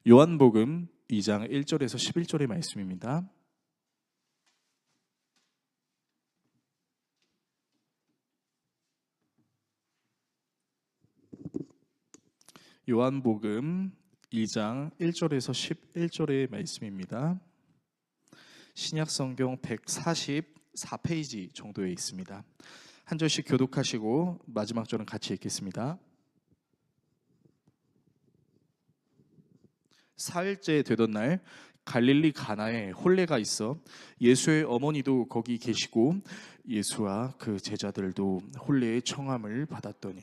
요한복음 2장 1절에서 11절의 말씀입니다. 요한복음 2장 1절에서 11절의 말씀입니다. 신약성경 144페이지 정도에 있습니다. 한 절씩 교독하시고 마지막 절은 같이 읽겠습니다. 사흘째 되던 날 갈릴리 가나에 혼례가 있어 예수의 어머니도 거기 계시고 예수와 그 제자들도 혼례의 청함을 받았더니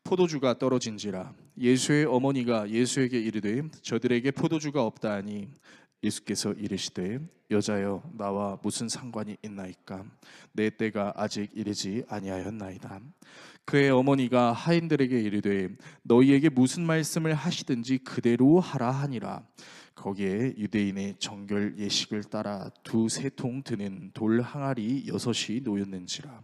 포도주가 떨어진지라 예수의 어머니가 예수에게 이르되 저들에게 포도주가 없다 하니 예수께서 이르시되 여자여 나와 무슨 상관이 있나이까 내 때가 아직 이르지 아니하였나이다. 그의 어머니가 하인들에게 이르되 너희에게 무슨 말씀을 하시든지 그대로 하라 하니라. 거기에 유대인의 정결 예식을 따라 2-3통 드는 돌 항아리 6이 놓였는지라.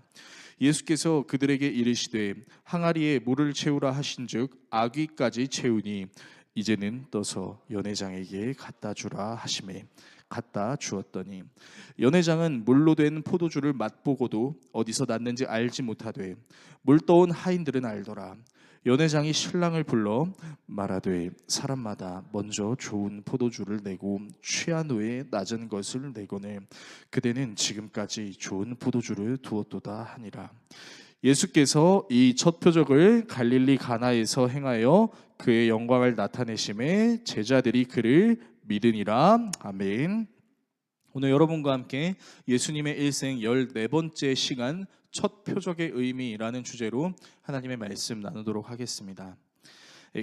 예수께서 그들에게 이르시되 항아리에 물을 채우라 하신즉 아귀까지 채우니 이제는 떠서 연회장에게 갖다 주라 하시매 갖다 주었더니 연회장은 물로 된 포도주를 맛보고도 어디서 났는지 알지 못하되 물 떠온 하인들은 알더라. 연회장이 신랑을 불러 말하되 사람마다 먼저 좋은 포도주를 내고 취한 후에 낮은 것을 내거늘 그대는 지금까지 좋은 포도주를 두었도다 하니라. 예수께서 이 첫 표적을 갈릴리 가나에서 행하여 그의 영광을 나타내심에 제자들이 그를 믿으니라. 아멘. 오늘 여러분과 함께 예수님의 일생 14번째 시간 첫 표적의 의미라는 주제로 하나님의 말씀 나누도록 하겠습니다.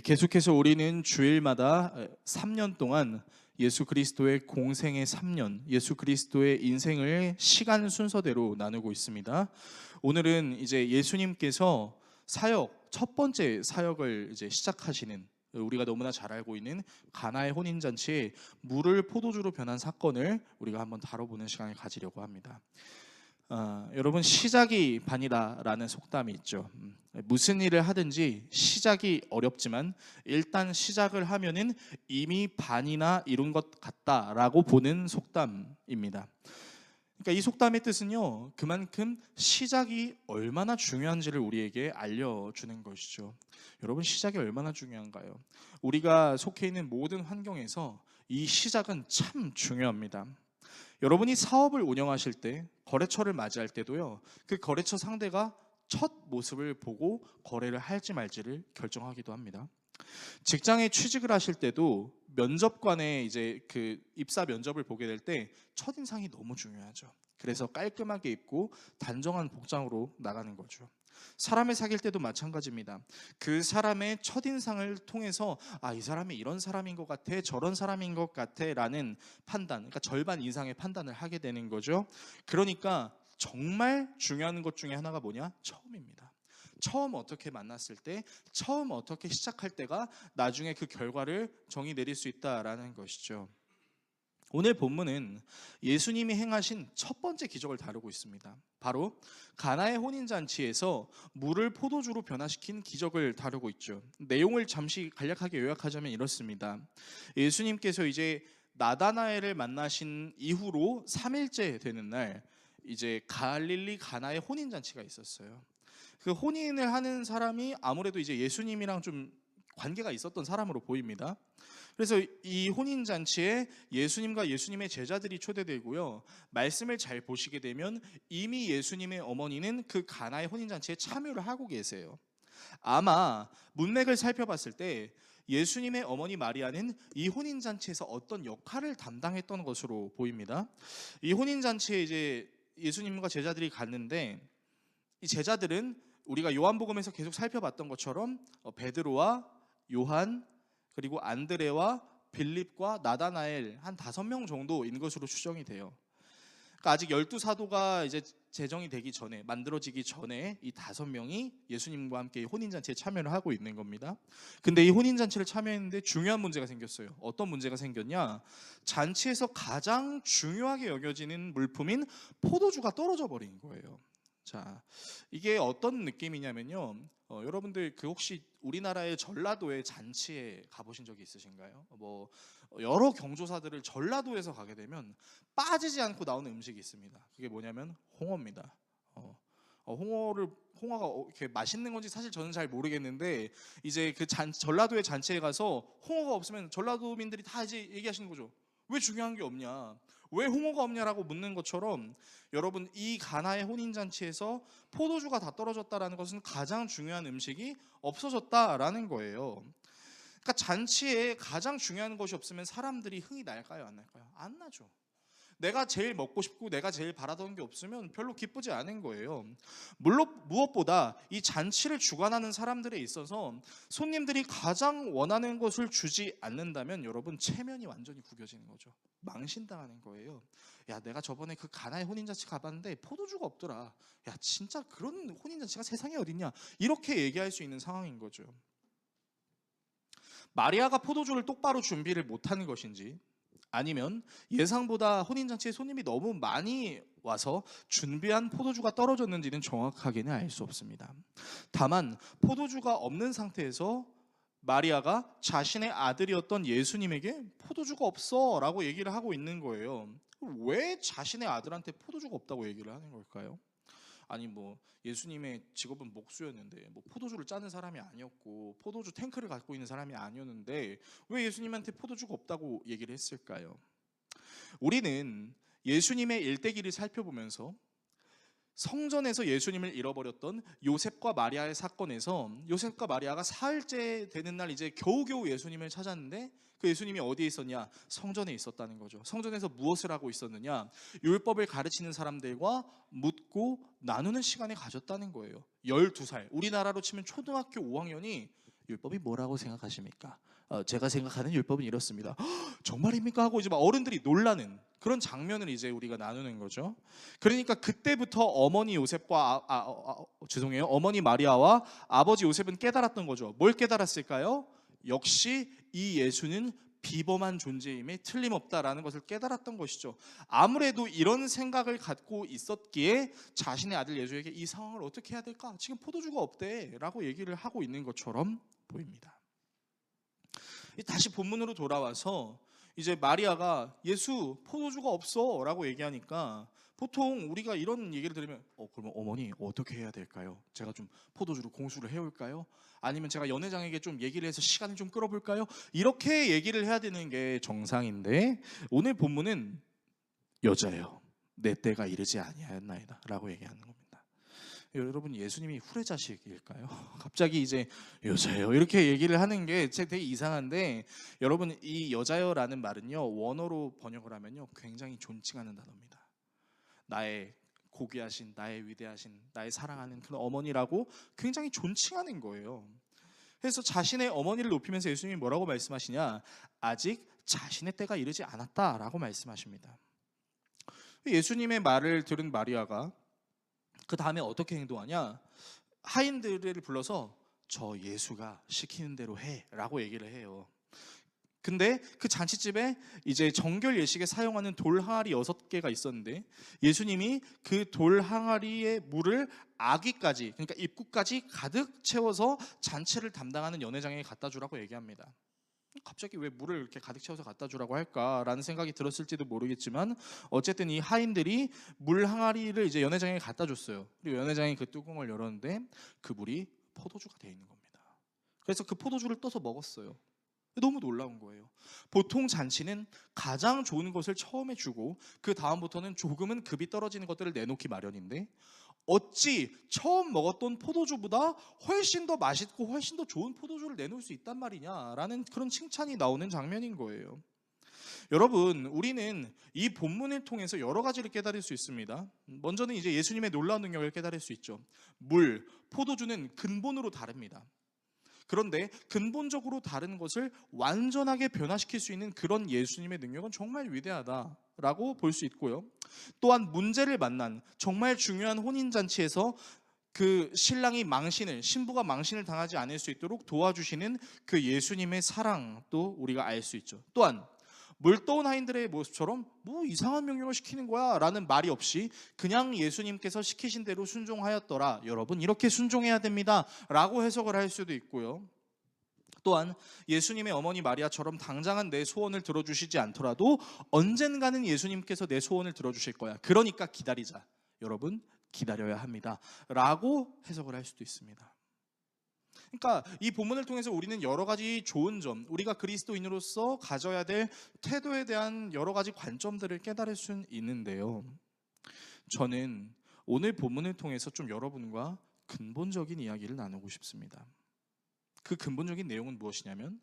계속해서 우리는 주일마다 3년 동안 예수 그리스도의 공생의 3년, 예수 그리스도의 인생을 시간 순서대로 나누고 있습니다. 오늘은 이제 예수님께서 첫 번째 사역을 이제 시작하시는, 우리가 너무나 잘 알고 있는 가나의 혼인잔치에 물을 포도주로 변한 사건을 우리가 한번 다뤄보는 시간을 가지려고 합니다. 여러분, 시작이 반이다라는 속담이 있죠. 무슨 일을 하든지 시작이 어렵지만 일단 시작을 하면은 이미 반이나 이룬 것 같다라고 보는 속담입니다. 그러니까 이 속담의 뜻은요, 그만큼 시작이 얼마나 중요한지를 우리에게 알려주는 것이죠. 여러분, 시작이 얼마나 중요한가요? 우리가 속해 있는 모든 환경에서 이 시작은 참 중요합니다. 여러분이 사업을 운영하실 때, 거래처를 맞이할 때도요, 그 거래처 상대가 첫 모습을 보고 거래를 할지 말지를 결정하기도 합니다. 직장에 취직을 하실 때도 면접관의 이제 그 입사 면접을 보게 될 때 첫인상이 너무 중요하죠. 그래서 깔끔하게 입고 단정한 복장으로 나가는 거죠. 사람을 사귈 때도 마찬가지입니다. 그 사람의 첫인상을 통해서 이 사람이 이런 사람인 것 같아, 저런 사람인 것 같아 라는 판단, 그러니까 절반 이상의 판단을 하게 되는 거죠. 그러니까 정말 중요한 것 중에 하나가 뭐냐? 처음입니다. 처음 어떻게 만났을 때, 처음 어떻게 시작할 때가 나중에 그 결과를 정의 내릴 수 있다라는 것이죠. 오늘 본문은 예수님이 행하신 첫 번째 기적을 다루고 있습니다. 바로 가나의 혼인잔치에서 물을 포도주로 변화시킨 기적을 다루고 있죠. 내용을 잠시 간략하게 요약하자면 이렇습니다. 예수님께서 이제 나다나엘을 만나신 이후로 3일째 되는 날 이제 갈릴리 가나의 혼인잔치가 있었어요. 그 혼인을 하는 사람이 아무래도 이제 예수님이랑 좀 관계가 있었던 사람으로 보입니다. 그래서 이 혼인잔치에 예수님과 예수님의 제자들이 초대되고요, 말씀을 잘 보시게 되면 이미 예수님의 어머니는 그 가나의 혼인잔치에 참여를 하고 계세요. 아마 문맥을 살펴봤을 때 예수님의 어머니 마리아는 이 혼인잔치에서 어떤 역할을 담당했던 것으로 보입니다. 이 혼인잔치에 이제 예수님과 제자들이 갔는데, 이 제자들은 우리가 요한복음에서 계속 살펴봤던 것처럼 베드로와 요한, 그리고 안드레와 빌립과 나다나엘 한 5명 정도인 것으로 추정이 돼요. 그러니까 아직 12사도가 이제 제정이 되기 전에, 만들어지기 전에 이 5명이 예수님과 함께 혼인잔치에 참여를 하고 있는 겁니다. 근데 이 혼인잔치를 참여했는데 중요한 문제가 생겼어요. 어떤 문제가 생겼냐? 잔치에서 가장 중요하게 여겨지는 물품인 포도주가 떨어져 버린 거예요. 자, 이게 어떤 느낌이냐면요. 여러분들 그 혹시 우리나라의 전라도의 잔치에 가보신 적이 있으신가요? 여러 경조사들을 전라도에서 가게 되면 빠지지 않고 나오는 음식이 있습니다. 그게 뭐냐면 홍어입니다. 홍어가 이렇게 맛있는 건지 사실 저는 잘 모르겠는데, 이제 그 전라도의 잔치에 가서 홍어가 없으면 전라도민들이 다 이제 얘기하시는 거죠. 왜 중요한 게 없냐? 왜 홍어가 없냐라고 묻는 것처럼, 여러분, 이 가나의 혼인잔치에서 포도주가 다 떨어졌다라는 것은 가장 중요한 음식이 없어졌다라는 거예요. 그러니까 잔치에 가장 중요한 것이 없으면 사람들이 흥이 날까요, 안 날까요? 안 나죠. 내가 제일 먹고 싶고 내가 제일 바라던 게 없으면 별로 기쁘지 않은 거예요. 물론 무엇보다 이 잔치를 주관하는 사람들에 있어서 손님들이 가장 원하는 것을 주지 않는다면 여러분, 체면이 완전히 구겨지는 거죠. 망신당하는 거예요. 야, 내가 저번에 그 가나의 혼인잔치 가봤는데 포도주가 없더라. 야, 진짜 그런 혼인잔치가 세상에 어딨냐, 이렇게 얘기할 수 있는 상황인 거죠. 마리아가 포도주를 똑바로 준비를 못하는 것인지, 아니면 예상보다 혼인잔치에 손님이 너무 많이 와서 준비한 포도주가 떨어졌는지는 정확하게는 알 수 없습니다. 다만 포도주가 없는 상태에서 마리아가 자신의 아들이었던 예수님에게 포도주가 없어 라고 얘기를 하고 있는 거예요. 왜 자신의 아들한테 포도주가 없다고 얘기를 하는 걸까요? 아니, 예수님의 직업은 목수였는데 포도주를 짜는 사람이 아니었고 포도주 탱크를 갖고 있는 사람이 아니었는데 왜 예수님한테 포도주가 없다고 얘기를 했을까요? 우리는 예수님의 일대기를 살펴보면서 성전에서 예수님을 잃어버렸던 요셉과 마리아의 사건에서, 요셉과 마리아가 사흘째 되는 날 이제 겨우겨우 예수님을 찾았는데 그 예수님이 어디에 있었냐? 성전에 있었다는 거죠. 성전에서 무엇을 하고 있었느냐? 율법을 가르치는 사람들과 묻고 나누는 시간을 가졌다는 거예요. 12살, 우리나라로 치면 초등학교 5학년이 율법이 뭐라고 생각하십니까? 제가 생각하는 율법은 이렇습니다. 정말입니까? 하고 이제 막 어른들이 놀라는 그런 장면을 이제 우리가 나누는 거죠. 그러니까 그때부터 어머니 요셉과 어머니 마리아와 아버지 요셉은 깨달았던 거죠. 뭘 깨달았을까요? 역시 이 예수는 비범한 존재임에 틀림없다라는 것을 깨달았던 것이죠. 아무래도 이런 생각을 갖고 있었기에 자신의 아들 예수에게 이 상황을 어떻게 해야 될까? 지금 포도주가 없대 라고 얘기를 하고 있는 것처럼 보입니다. 다시 본문으로 돌아와서 이제 마리아가 예수 포도주가 없어 라고 얘기하니까, 보통 우리가 이런 얘기를 들으면 그러면 어머니 어떻게 해야 될까요? 제가 좀 포도주로 공수를 해올까요? 아니면 제가 연회장에게 좀 얘기를 해서 시간을 좀 끌어볼까요? 이렇게 얘기를 해야 되는 게 정상인데, 오늘 본문은 여자예요. 내 때가 이르지 아니하였나이다 라고 얘기하는 겁니다. 여러분, 예수님이 후레자식일까요? 갑자기 이제 여자예요 이렇게 얘기를 하는 게 되게 이상한데, 여러분, 이 여자여라는 말은요, 원어로 번역을 하면요 굉장히 존칭하는 단어입니다. 나의 고귀하신, 나의 위대하신, 나의 사랑하는 그런 어머니라고 굉장히 존칭하는 거예요. 그래서 자신의 어머니를 높이면서 예수님이 뭐라고 말씀하시냐? 아직 자신의 때가 이르지 않았다라고 말씀하십니다. 예수님의 말을 들은 마리아가 그 다음에 어떻게 행동하냐? 하인들을 불러서 저 예수가 시키는 대로 해 라고 얘기를 해요. 근데 그 잔치집에 이제 정결 예식에 사용하는 돌 항아리 6개가 있었는데, 예수님이 그 돌 항아리의 물을 아귀까지, 그러니까 입구까지 가득 채워서 잔치를 담당하는 연회장에게 갖다 주라고 얘기합니다. 갑자기 왜 물을 이렇게 가득 채워서 갖다 주라고 할까라는 생각이 들었을지도 모르겠지만, 어쨌든 이 하인들이 물 항아리를 이제 연회장에게 갖다 줬어요. 그리고 연회장이 그 뚜껑을 열었는데 그 물이 포도주가 되어 있는 겁니다. 그래서 그 포도주를 떠서 먹었어요. 너무 놀라운 거예요. 보통 잔치는 가장 좋은 것을 처음에 주고 그 다음부터는 조금은 급이 떨어지는 것들을 내놓기 마련인데, 어찌 처음 먹었던 포도주보다 훨씬 더 맛있고 훨씬 더 좋은 포도주를 내놓을 수 있단 말이냐라는 그런 칭찬이 나오는 장면인 거예요. 여러분, 우리는 이 본문을 통해서 여러 가지를 깨달을 수 있습니다. 먼저는 이제 예수님의 놀라운 능력을 깨달을 수 있죠. 물, 포도주는 근본으로 다릅니다. 그런데 근본적으로 다른 것을 완전하게 변화시킬 수 있는 그런 예수님의 능력은 정말 위대하다라고 볼 수 있고요. 또한 문제를 만난 정말 중요한 혼인잔치에서 그 신부가 망신을 당하지 않을 수 있도록 도와주시는 그 예수님의 사랑도 우리가 알 수 있죠. 또한 물떠온 하인들의 모습처럼 뭐 이상한 명령을 시키는 거야 라는 말이 없이 그냥 예수님께서 시키신 대로 순종하였더라. 여러분 이렇게 순종해야 됩니다 라고 해석을 할 수도 있고요. 또한 예수님의 어머니 마리아처럼 당장은 내 소원을 들어주시지 않더라도 언젠가는 예수님께서 내 소원을 들어주실 거야. 그러니까 기다리자. 여러분 기다려야 합니다 라고 해석을 할 수도 있습니다. 그러니까 이 본문을 통해서 우리는 여러 가지 좋은 점, 우리가 그리스도인으로서 가져야 될 태도에 대한 여러 가지 관점들을 깨달을 수는 있는데요. 저는 오늘 본문을 통해서 좀 여러분과 근본적인 이야기를 나누고 싶습니다. 그 근본적인 내용은 무엇이냐면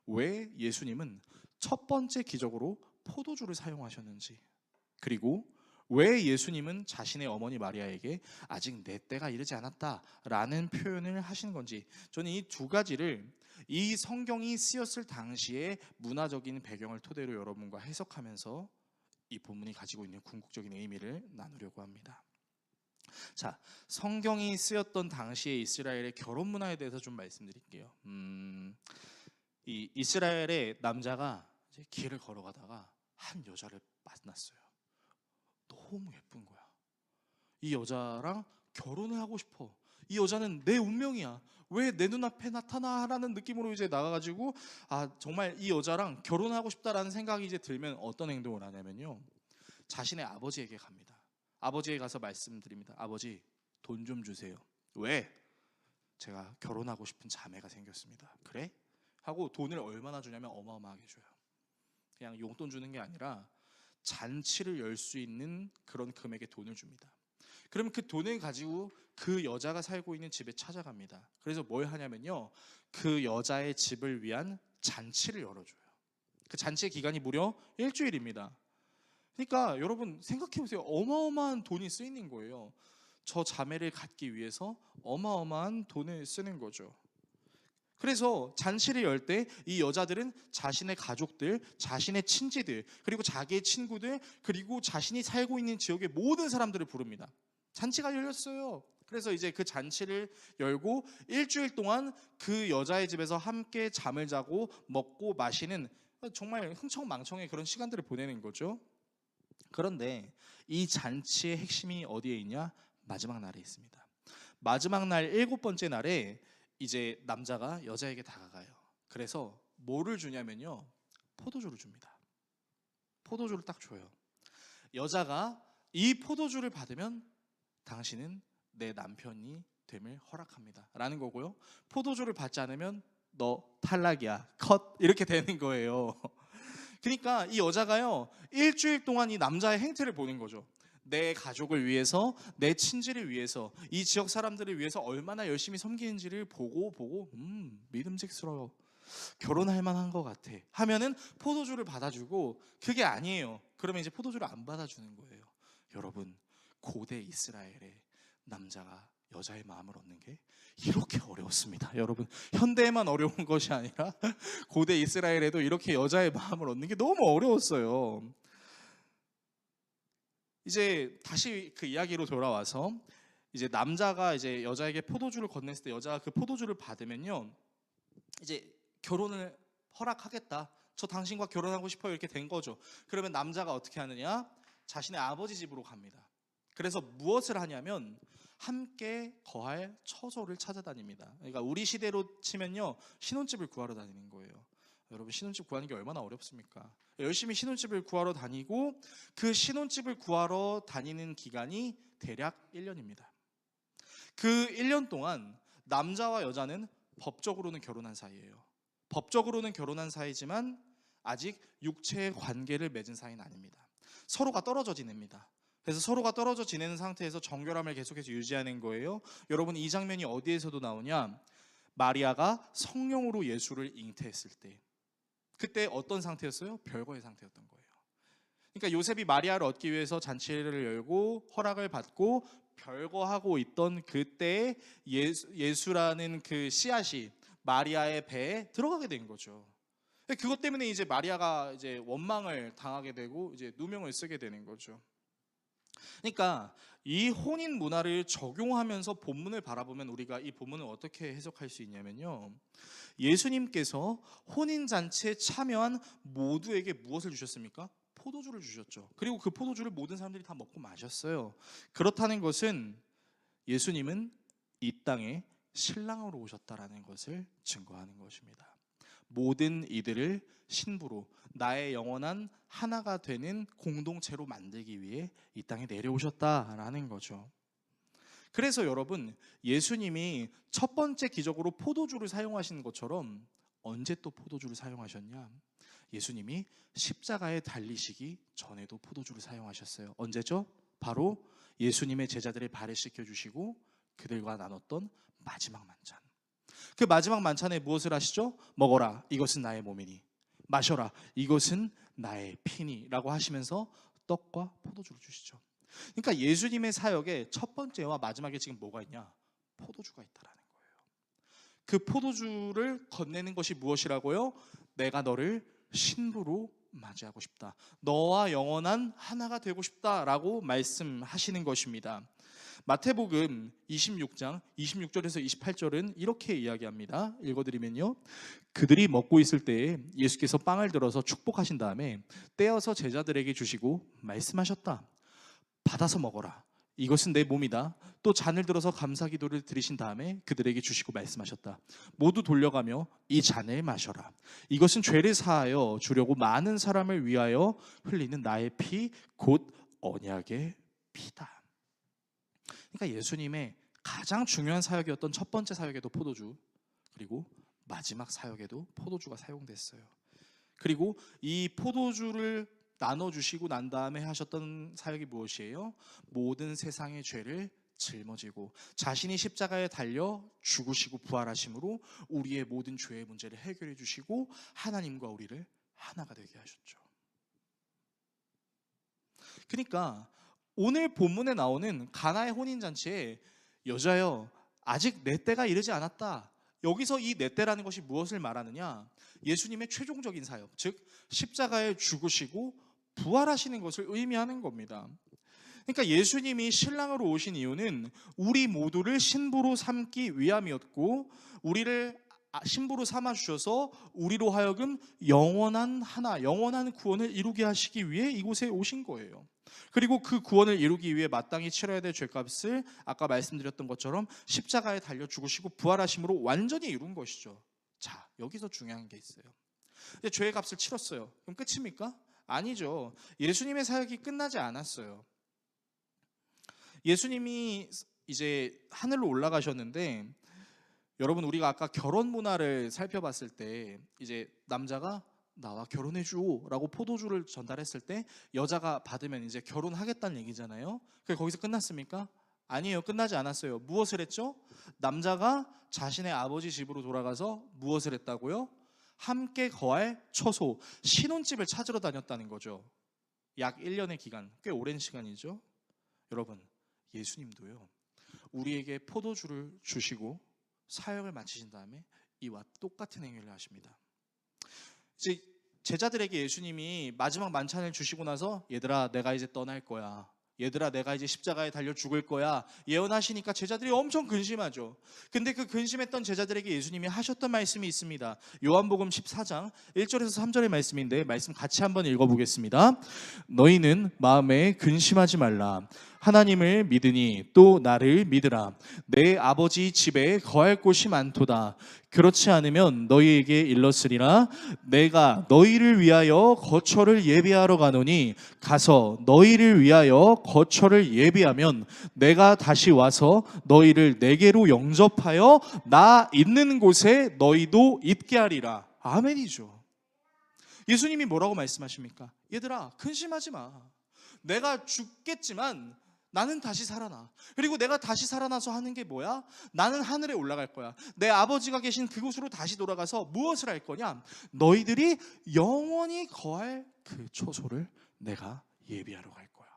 왜 예수님은 첫 번째 기적으로 포도주를 사용하셨는지, 그리고 왜 예수님은 자신의 어머니 마리아에게 아직 내 때가 이르지 않았다라는 표현을 하신 건지, 저는 이 두 가지를 이 성경이 쓰였을 당시의 문화적인 배경을 토대로 여러분과 해석하면서 이 본문이 가지고 있는 궁극적인 의미를 나누려고 합니다. 자, 성경이 쓰였던 당시의 이스라엘의 결혼 문화에 대해서 좀 말씀드릴게요. 이 이스라엘의 남자가 이제 길을 걸어가다가 한 여자를 만났어요. 너무 예쁜 거야. 이 여자랑 결혼을 하고 싶어. 이 여자는 내 운명이야. 왜 내 눈앞에 나타나라는 느낌으로 이제 나가가지고 정말 이 여자랑 결혼하고 싶다라는 생각이 이제 들면 어떤 행동을 하냐면요, 자신의 아버지에게 갑니다. 아버지에 가서 말씀드립니다. 아버지, 돈 좀 주세요. 왜? 제가 결혼하고 싶은 자매가 생겼습니다. 그래? 하고 돈을 얼마나 주냐면 어마어마하게 줘요. 그냥 용돈 주는 게 아니라 잔치를 열 수 있는 그런 금액의 돈을 줍니다. 그러면 그 돈을 가지고 그 여자가 살고 있는 집에 찾아갑니다. 그래서 뭘 하냐면요, 그 여자의 집을 위한 잔치를 열어줘요. 그 잔치의 기간이 무려 일주일입니다. 그러니까 여러분 생각해보세요. 어마어마한 돈이 쓰이는 거예요. 저 자매를 갖기 위해서 어마어마한 돈을 쓰는 거죠. 그래서 잔치를 열 때 이 여자들은 자신의 가족들, 자신의 친지들, 그리고 자기의 친구들, 그리고 자신이 살고 있는 지역의 모든 사람들을 부릅니다. 잔치가 열렸어요. 그래서 이제 그 잔치를 열고 일주일 동안 그 여자의 집에서 함께 잠을 자고 먹고 마시는 정말 흥청망청의 그런 시간들을 보내는 거죠. 그런데 이 잔치의 핵심이 어디에 있냐? 마지막 날에 있습니다. 마지막 날 7번째 날에 이제 남자가 여자에게 다가가요. 그래서 뭐를 주냐면요, 포도주를 줍니다. 포도주를 딱 줘요. 여자가 이 포도주를 받으면 당신은 내 남편이 됨을 허락합니다 라는 거고요, 포도주를 받지 않으면 너 탈락이야, 컷, 이렇게 되는 거예요. 그러니까 이 여자가요, 일주일 동안 이 남자의 행태를 보는 거죠. 내 가족을 위해서, 내 친지를 위해서, 이 지역 사람들을 위해서 얼마나 열심히 섬기는지를 보고 믿음직스러워, 결혼할 만한 것 같아 하면은 포도주를 받아주고, 그게 아니에요. 그러면 이제 포도주를 안 받아주는 거예요. 여러분, 고대 이스라엘의 남자가 여자의 마음을 얻는 게 이렇게 어려웠습니다. 여러분, 현대에만 어려운 것이 아니라 고대 이스라엘에도 이렇게 여자의 마음을 얻는 게 너무 어려웠어요. 이제 다시 그 이야기로 돌아와서, 이제 남자가 이제 여자에게 포도주를 건넸을 때 여자가 그 포도주를 받으면요, 이제 결혼을 허락하겠다, 저 당신과 결혼하고 싶어요, 이렇게 된 거죠. 그러면 남자가 어떻게 하느냐? 자신의 아버지 집으로 갑니다. 그래서 무엇을 하냐면 함께 거할 처소를 찾아다닙니다. 그러니까 우리 시대로 치면요, 신혼집을 구하러 다니는 거예요. 여러분, 신혼집 구하는 게 얼마나 어렵습니까? 열심히 신혼집을 구하러 다니고, 그 신혼집을 구하러 다니는 기간이 대략 1년입니다. 그 1년 동안 남자와 여자는 법적으로는 결혼한 사이예요. 법적으로는 결혼한 사이지만 아직 육체의 관계를 맺은 사이는 아닙니다. 서로가 떨어져 지냅니다. 그래서 서로가 떨어져 지내는 상태에서 정결함을 계속해서 유지하는 거예요. 여러분, 이 장면이 어디에서도 나오냐? 마리아가 성령으로 예수를 잉태했을 때, 그때 어떤 상태였어요? 별거의 상태였던 거예요. 그러니까 요셉이 마리아를 얻기 위해서 잔치를 열고 허락을 받고 별거하고 있던 그때에 예수라는 그 씨앗이 마리아의 배에 들어가게 된 거죠. 그것 때문에 이제 마리아가 이제 원망을 당하게 되고 이제 누명을 쓰게 되는 거죠. 그러니까 이 혼인 문화를 적용하면서 본문을 바라보면 우리가 이 본문을 어떻게 해석할 수 있냐면요, 예수님께서 혼인 잔치에 참여한 모두에게 무엇을 주셨습니까? 포도주를 주셨죠. 그리고 그 포도주를 모든 사람들이 다 먹고 마셨어요. 그렇다는 것은 예수님은 이 땅에 신랑으로 오셨다라는 것을 증거하는 것입니다. 모든 이들을 신부로, 나의 영원한 하나가 되는 공동체로 만들기 위해 이 땅에 내려오셨다라는 거죠. 그래서 여러분, 예수님이 첫 번째 기적으로 포도주를 사용하신 것처럼 언제 또 포도주를 사용하셨냐? 예수님이 십자가에 달리시기 전에도 포도주를 사용하셨어요. 언제죠? 바로 예수님의 제자들의 발을 씻겨 주시고 그들과 나눴던 마지막 만찬. 그 마지막 만찬에 무엇을 하시죠? 먹어라, 이것은 나의 몸이니. 마셔라, 이것은 나의 피니 라고 하시면서 떡과 포도주를 주시죠. 그러니까 예수님의 사역의 첫 번째와 마지막에 지금 뭐가 있냐? 포도주가 있다라는 거예요. 그 포도주를 건네는 것이 무엇이라고요? 내가 너를 신부로 맞이하고 싶다, 너와 영원한 하나가 되고 싶다라고 말씀하시는 것입니다. 마태복음 26장 26절에서 28절은 이렇게 이야기합니다. 읽어드리면요, 그들이 먹고 있을 때에 예수께서 빵을 들어서 축복하신 다음에 떼어서 제자들에게 주시고 말씀하셨다. 받아서 먹어라, 이것은 내 몸이다. 또 잔을 들어서 감사기도를 드리신 다음에 그들에게 주시고 말씀하셨다. 모두 돌려가며 이 잔을 마셔라. 이것은 죄를 사하여 주려고 많은 사람을 위하여 흘리는 나의 피, 곧 언약의 피다. 그러니까 예수님의 가장 중요한 사역이었던 첫 번째 사역에도 포도주, 그리고 마지막 사역에도 포도주가 사용됐어요. 그리고 이 포도주를 나눠주시고 난 다음에 하셨던 사역이 무엇이에요? 모든 세상의 죄를 짊어지고 자신이 십자가에 달려 죽으시고 부활하심으로 우리의 모든 죄의 문제를 해결해 주시고 하나님과 우리를 하나가 되게 하셨죠. 그러니까 오늘 본문에 나오는 가나의 혼인잔치에 여자여 아직 내 때가 이르지 않았다, 여기서 이 내 때라는 것이 무엇을 말하느냐? 예수님의 최종적인 사역, 즉 십자가에 죽으시고 부활하시는 것을 의미하는 겁니다. 그러니까 예수님이 신랑으로 오신 이유는 우리 모두를 신부로 삼기 위함이었고, 우리를 신부로 삼아 주셔서 우리로 하여금 영원한 하나, 영원한 구원을 이루게 하시기 위해 이곳에 오신 거예요. 그리고 그 구원을 이루기 위해 마땅히 치러야 될 죄값을 아까 말씀드렸던 것처럼 십자가에 달려 죽으시고 부활하심으로 완전히 이룬 것이죠. 자, 여기서 중요한 게 있어요. 이제 죄의 값을 치렀어요. 그럼 끝입니까? 아니죠. 예수님의 사역이 끝나지 않았어요. 예수님이 이제 하늘로 올라가셨는데, 여러분 우리가 아까 결혼 문화를 살펴봤을 때 이제 남자가 나와 결혼해줘라고 포도주를 전달했을 때 여자가 받으면 이제 결혼하겠다는 얘기잖아요. 그게 거기서 끝났습니까? 아니에요. 끝나지 않았어요. 무엇을 했죠? 남자가 자신의 아버지 집으로 돌아가서 무엇을 했다고요? 함께 거할 처소, 신혼집을 찾으러 다녔다는 거죠. 약 1년의 기간, 꽤 오랜 시간이죠. 여러분, 예수님도요, 우리에게 포도주를 주시고 사역을 마치신 다음에 이와 똑같은 행위를 하십니다. 이제 제자들에게 예수님이 마지막 만찬을 주시고 나서 얘들아 내가 이제 떠날 거야, 얘들아 내가 이제 십자가에 달려 죽을 거야 예언하시니까 제자들이 엄청 근심하죠. 근데 그 근심했던 제자들에게 예수님이 하셨던 말씀이 있습니다. 요한복음 14장 1절에서 3절의 말씀인데 말씀 같이 한번 읽어보겠습니다. 너희는 마음에 근심하지 말라. 하나님을 믿으니 또 나를 믿으라. 내 아버지 집에 거할 곳이 많도다. 그렇지 않으면 너희에게 일렀으리라. 내가 너희를 위하여 거처를 예비하러 가노니 가서 너희를 위하여 거처를 예비하면 내가 다시 와서 너희를 내게로 영접하여 나 있는 곳에 너희도 있게 하리라. 아멘이죠. 예수님이 뭐라고 말씀하십니까? 얘들아 근심하지 마. 내가 죽겠지만 나는 다시 살아나. 그리고 내가 다시 살아나서 하는 게 뭐야? 나는 하늘에 올라갈 거야. 내 아버지가 계신 그곳으로 다시 돌아가서 무엇을 할 거냐? 너희들이 영원히 거할 그 초소를 내가 예비하러 갈 거야.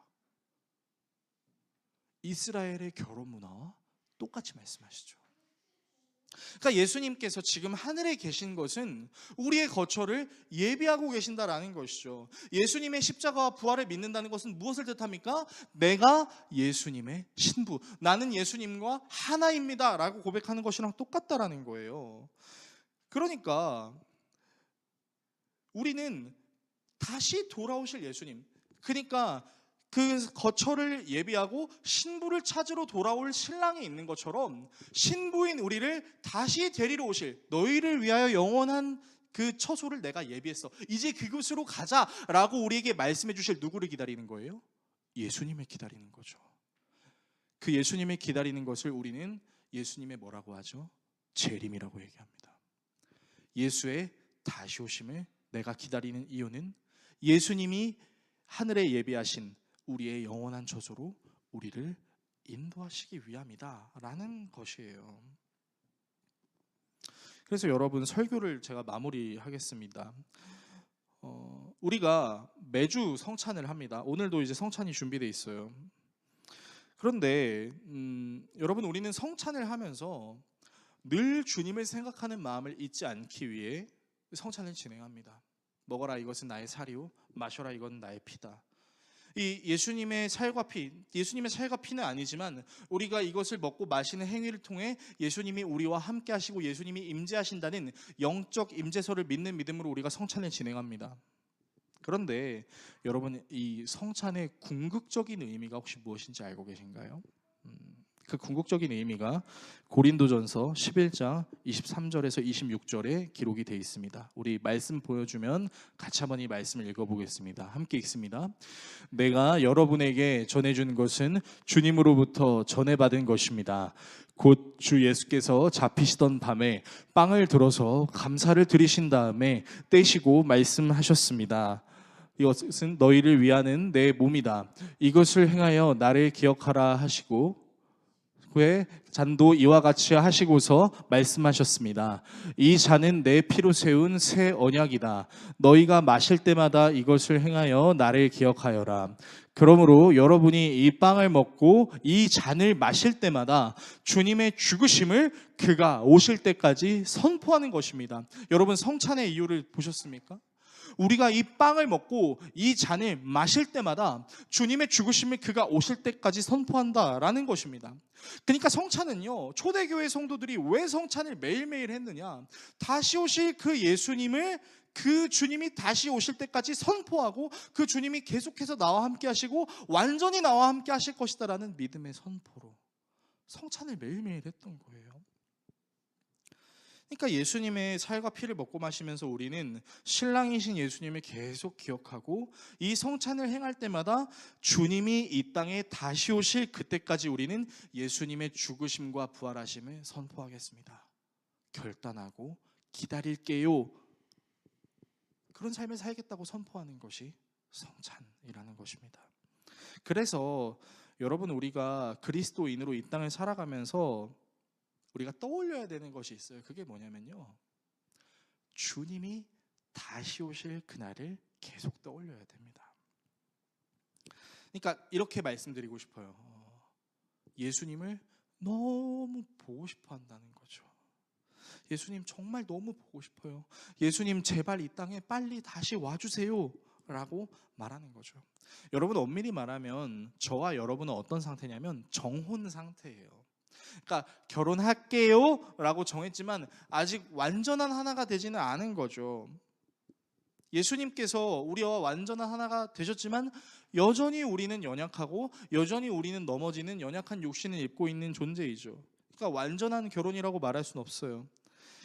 이스라엘의 결혼 문화와 똑같이 말씀하시죠. 그러니까 예수님께서 지금 하늘에 계신 것은 우리의 거처를 예비하고 계신다라는 것이죠. 예수님의 십자가와 부활을 믿는다는 것은 무엇을 뜻합니까? 내가 예수님의 신부, 나는 예수님과 하나입니다 라고 고백하는 것이랑 똑같다라는 거예요. 그러니까 우리는 다시 돌아오실 예수님, 그러니까 그 거처를 예비하고 신부를 찾으러 돌아올 신랑이 있는 것처럼 신부인 우리를 다시 데리러 오실, 너희를 위하여 영원한 그 처소를 내가 예비했어, 이제 그곳으로 가자라고 우리에게 말씀해 주실 누구를 기다리는 거예요? 예수님을 기다리는 거죠. 그 예수님을 기다리는 것을 우리는 예수님의 뭐라고 하죠? 재림이라고 얘기합니다. 예수의 다시 오심을 내가 기다리는 이유는 예수님이 하늘에 예비하신 우리의 영원한 처소로 우리를 인도하시기 위함이다 라는 것이에요. 그래서 여러분, 설교를 제가 마무리하겠습니다. 우리가 매주 성찬을 합니다. 오늘도 이제 성찬이 준비되어 있어요. 그런데 여러분, 우리는 성찬을 하면서 늘 주님을 생각하는 마음을 잊지 않기 위해 성찬을 진행합니다. 먹어라, 이것은 나의 살이요, 마셔라, 이건 나의 피다. 이 예수님의 살과 피, 예수님의 살과 피는 아니지만 우리가 이것을 먹고 마시는 행위를 통해 예수님이 우리와 함께 하시고 예수님이 임재하신다는 영적 임재서를 믿는 믿음으로 우리가 성찬을 진행합니다. 그런데 여러분, 이 성찬의 궁극적인 의미가 혹시 무엇인지 알고 계신가요? 그 궁극적인 의미가 고린도전서 11장 23절에서 26절에 기록이 되어 있습니다. 우리 말씀 보여주면 같이 한번 이 말씀을 읽어보겠습니다. 함께 읽습니다. 내가 여러분에게 전해준 것은 주님으로부터 전해받은 것입니다. 곧 주 예수께서 잡히시던 밤에 빵을 들어서 감사를 드리신 다음에 떼시고 말씀하셨습니다. 이것은 너희를 위하는 내 몸이다. 이것을 행하여 나를 기억하라 하시고 후에 잔도 이와 같이 하시고서 말씀하셨습니다. 이 잔은 내 피로 세운 새 언약이다. 너희가 마실 때마다 이것을 행하여 나를 기억하여라. 그러므로 여러분이 이 빵을 먹고 이 잔을 마실 때마다 주님의 죽으심을 그가 오실 때까지 선포하는 것입니다. 여러분, 성찬의 이유를 보셨습니까? 우리가 이 빵을 먹고 이 잔을 마실 때마다 주님의 죽으심을 그가 오실 때까지 선포한다라는 것입니다. 그러니까 성찬은요, 초대교회 성도들이 왜 성찬을 매일매일 했느냐, 다시 오실 그 예수님을, 그 주님이 다시 오실 때까지 선포하고 그 주님이 계속해서 나와 함께 하시고 완전히 나와 함께 하실 것이다라는 믿음의 선포로 성찬을 매일매일 했던 거예요. 그러니까 예수님의 살과 피를 먹고 마시면서 우리는 신랑이신 예수님을 계속 기억하고 이 성찬을 행할 때마다 주님이 이 땅에 다시 오실 그때까지 우리는 예수님의 죽으심과 부활하심을 선포하겠습니다. 결단하고 기다릴게요. 그런 삶을 살겠다고 선포하는 것이 성찬이라는 것입니다. 그래서 여러분, 우리가 그리스도인으로 이 땅을 살아가면서 우리가 떠올려야 되는 것이 있어요. 그게 뭐냐면요, 주님이 다시 오실 그날을 계속 떠올려야 됩니다. 그러니까 이렇게 말씀드리고 싶어요. 예수님을 너무 보고 싶어 한다는 거죠. 예수님 정말 너무 보고 싶어요. 예수님 제발 이 땅에 빨리 다시 와주세요 라고 말하는 거죠. 여러분, 엄밀히 말하면 저와 여러분은 어떤 상태냐면 정혼 상태예요. 그러니까 결혼할게요 라고 정했지만 아직 완전한 하나가 되지는 않은 거죠. 예수님께서 우리와 완전한 하나가 되셨지만 여전히 우리는 연약하고 여전히 우리는 넘어지는 연약한 육신을 입고 있는 존재이죠. 그러니까 완전한 결혼이라고 말할 수는 없어요.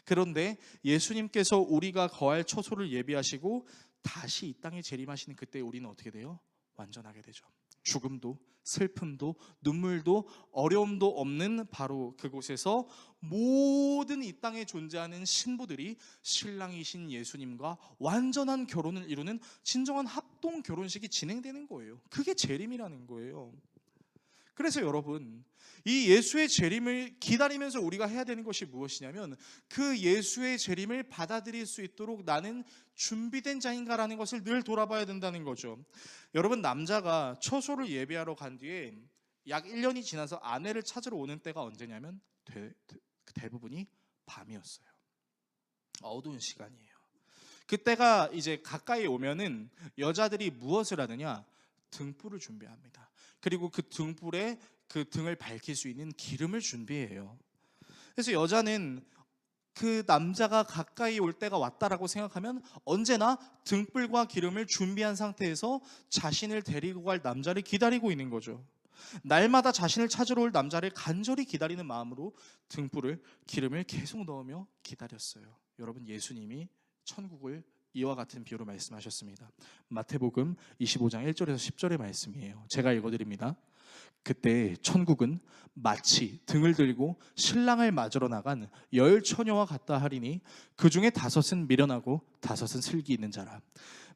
그런데 예수님께서 우리가 거할 처소를 예비하시고 다시 이 땅에 재림하시는 그때 우리는 어떻게 돼요? 완전하게 되죠. 죽음도 슬픔도 눈물도 어려움도 없는 바로 그곳에서 모든 이 땅에 존재하는 신부들이 신랑이신 예수님과 완전한 결혼을 이루는 진정한 합동 결혼식이 진행되는 거예요. 그게 재림이라는 거예요. 그래서 여러분, 이 예수의 재림을 기다리면서 우리가 해야 되는 것이 무엇이냐면 그 예수의 재림을 받아들일 수 있도록 나는 준비된 자인가라는 것을 늘 돌아봐야 된다는 거죠. 여러분, 남자가 처소를 예비하러 간 뒤에 약 1년이 지나서 아내를 찾으러 오는 때가 언제냐면 대부분이 밤이었어요. 어두운 시간이에요. 그때가 이제 가까이 오면은 여자들이 무엇을 하느냐? 등불을 준비합니다. 그리고 그 등불에 그 등을 밝힐 수 있는 기름을 준비해요. 그래서 여자는 그 남자가 가까이 올 때가 왔다라고 생각하면 언제나 등불과 기름을 준비한 상태에서 자신을 데리고 갈 남자를 기다리고 있는 거죠. 날마다 자신을 찾으러 올 남자를 간절히 기다리는 마음으로 등불을, 기름을 계속 넣으며 기다렸어요. 여러분, 예수님이 천국을 이와 같은 비유로 말씀하셨습니다. 마태복음 25장 1절에서 10절의 말씀이에요. 제가 읽어드립니다. 그때 천국은 마치 등을 들고 신랑을 맞으러 나간 10 처녀와 같다 하리니 그 중에 5은 미련하고 5은 슬기 있는 자라.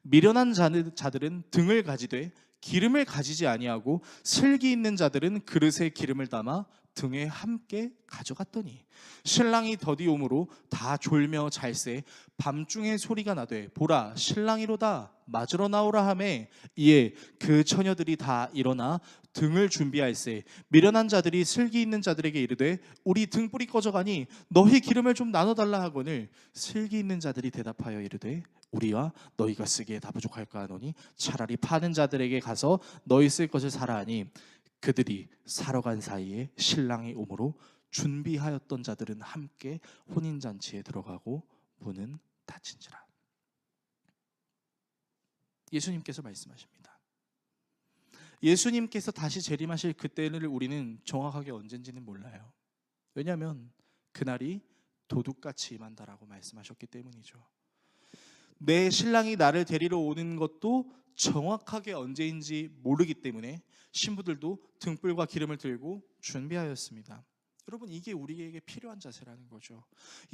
미련한 자들은 등을 가지되 기름을 가지지 아니하고 슬기 있는 자들은 그릇에 기름을 담아 등에 함께 가져갔더니 신랑이 더디옴으로 다 졸며 잘새 밤중에 소리가 나되 보라 신랑이로다 맞으러 나오라 하매 이에 그 처녀들이 다 일어나 등을 준비할세 미련한 자들이 슬기 있는 자들에게 이르되 우리 등불이 꺼져가니 너희 기름을 좀 나눠달라 하거늘 슬기 있는 자들이 대답하여 이르되 우리와 너희가 쓰기에 다 부족할까 하노니 차라리 파는 자들에게 가서 너희 쓸 것을 사라 하니 그들이 사러 간 사이에 신랑이 오므로 준비하였던 자들은 함께 혼인잔치에 들어가고 문은 닫힌지라. 예수님께서 말씀하십니다. 예수님께서 다시 재림하실 그때를 우리는 정확하게 언젠지는 몰라요. 왜냐하면 그날이 도둑같이 임한다라고 말씀하셨기 때문이죠. 내 신랑이 나를 데리러 오는 것도 정확하게 언제인지 모르기 때문에 신부들도 등불과 기름을 들고 준비하였습니다. 여러분, 이게 우리에게 필요한 자세라는 거죠.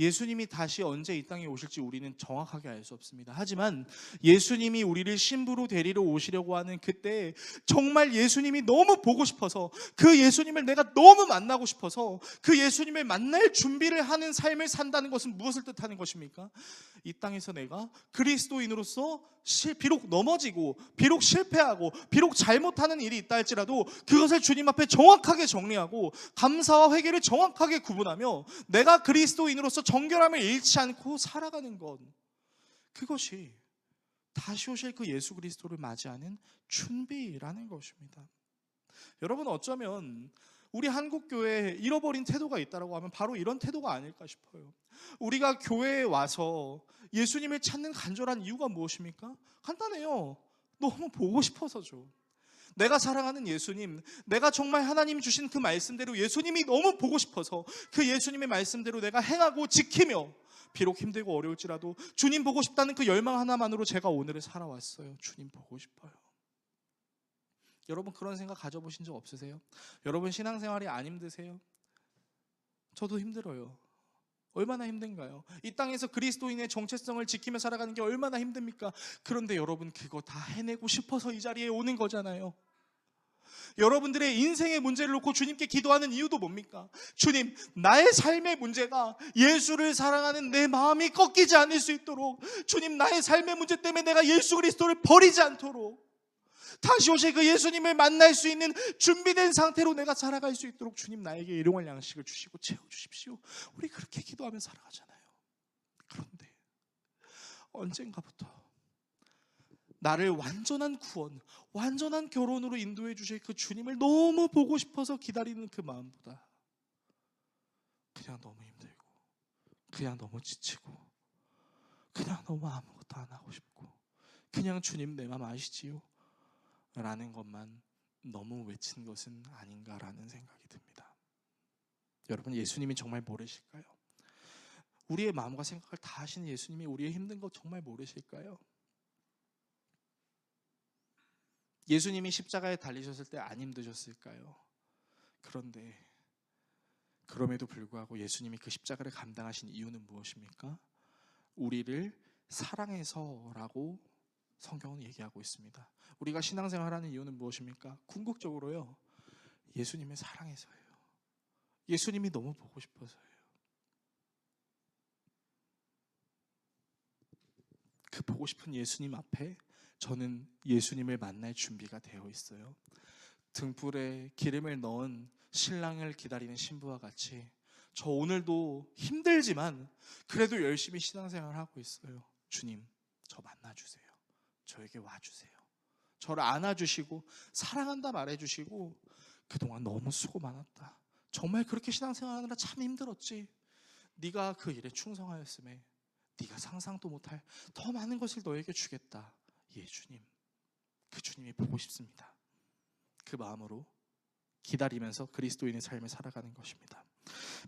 예수님이 다시 언제 이 땅에 오실지 우리는 정확하게 알 수 없습니다. 하지만 예수님이 우리를 신부로 데리러 오시려고 하는 그때 정말 예수님이 너무 보고 싶어서 그 예수님을 내가 너무 만나고 싶어서 그 예수님을 만날 준비를 하는 삶을 산다는 것은 무엇을 뜻하는 것입니까? 이 땅에서 내가 그리스도인으로서 비록 넘어지고 비록 실패하고 비록 잘못하는 일이 있다 할지라도 그것을 주님 앞에 정확하게 정리하고 감사와 회개를 정확하게 구분하며 내가 그리스도인으로서 정결함을 잃지 않고 살아가는 것, 그것이 다시 오실 그 예수 그리스도를 맞이하는 준비라는 것입니다. 여러분, 어쩌면 우리 한국교회에 잃어버린 태도가 있다고 하면 바로 이런 태도가 아닐까 싶어요. 우리가 교회에 와서 예수님을 찾는 간절한 이유가 무엇입니까? 간단해요. 너무 보고 싶어서죠. 내가 사랑하는 예수님, 내가 정말 하나님 주신 그 말씀대로 예수님이 너무 보고 싶어서 그 예수님의 말씀대로 내가 행하고 지키며 비록 힘들고 어려울지라도 주님 보고 싶다는 그 열망 하나만으로 제가 오늘을 살아왔어요. 주님 보고 싶어요. 여러분, 그런 생각 가져보신 적 없으세요? 여러분, 신앙생활이 안 힘드세요? 저도 힘들어요. 얼마나 힘든가요? 이 땅에서 그리스도인의 정체성을 지키며 살아가는 게 얼마나 힘듭니까? 그런데 여러분, 그거 다 해내고 싶어서 이 자리에 오는 거잖아요. 여러분들의 인생의 문제를 놓고 주님께 기도하는 이유도 뭡니까? 주님, 나의 삶의 문제가 예수를 사랑하는 내 마음이 꺾이지 않을 수 있도록, 주님, 나의 삶의 문제 때문에 내가 예수 그리스도를 버리지 않도록, 다시 오실 그 예수님을 만날 수 있는 준비된 상태로 내가 살아갈 수 있도록 주님, 나에게 일용할 양식을 주시고 채워주십시오. 우리 그렇게 기도하며 살아가잖아요. 그런데 언젠가부터 나를 완전한 구원, 완전한 결혼으로 인도해 주실 그 주님을 너무 보고 싶어서 기다리는 그 마음보다 그냥 너무 힘들고, 그냥 너무 지치고, 그냥 너무 아무것도 안 하고 싶고, 그냥 주님 내 마음 아시지요? 라는 것만 너무 외친 것은 아닌가라는 생각이 듭니다. 여러분, 예수님이 정말 모르실까요? 우리의 마음과 생각을 다 아시는 예수님이 우리의 힘든 것 정말 모르실까요? 예수님이 십자가에 달리셨을 때 안 힘드셨을까요? 그런데 그럼에도 불구하고 예수님이 그 십자가를 감당하신 이유는 무엇입니까? 우리를 사랑해서라고 성경은 얘기하고 있습니다. 우리가 신앙생활하는 이유는 무엇입니까? 궁극적으로요, 예수님을 사랑해서예요. 예수님이 너무 보고 싶어서예요. 그 보고 싶은 예수님 앞에 저는 예수님을 만날 준비가 되어 있어요. 등불에 기름을 넣은 신랑을 기다리는 신부와 같이 저 오늘도 힘들지만 그래도 열심히 신앙생활을 하고 있어요. 주님, 저 만나주세요. 저에게 와주세요. 저를 안아주시고 사랑한다 말해주시고 그동안 너무 수고 많았다. 정말 그렇게 신앙생활하느라 참 힘들었지. 네가 그 일에 충성하였음에 네가 상상도 못할 더 많은 것을 너에게 주겠다. 예, 주님. 그 주님이 보고 싶습니다. 그 마음으로 기다리면서 그리스도인의 삶을 살아가는 것입니다.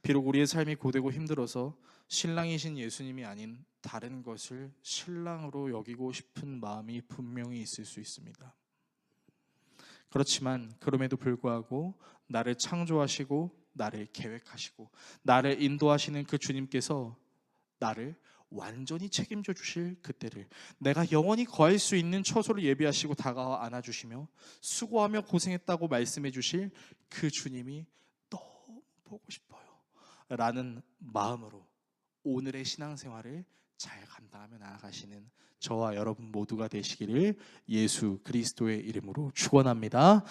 비록 우리의 삶이 고되고 힘들어서 신랑이신 예수님이 아닌 다른 것을 신랑으로 여기고 싶은 마음이 분명히 있을 수 있습니다. 그렇지만 그럼에도 불구하고 나를 창조하시고 나를 계획하시고 나를 인도하시는 그 주님께서 나를 완전히 책임져 주실 그때를, 내가 영원히 거할 수 있는 처소를 예비하시고 다가와 안아주시며 수고하며 고생했다고 말씀해 주실 그 주님이 너무 보고 싶어요 라는 마음으로 오늘의 신앙생활을 잘 감당하며 나아가시는 저와 여러분 모두가 되시기를 예수 그리스도의 이름으로 축원합니다.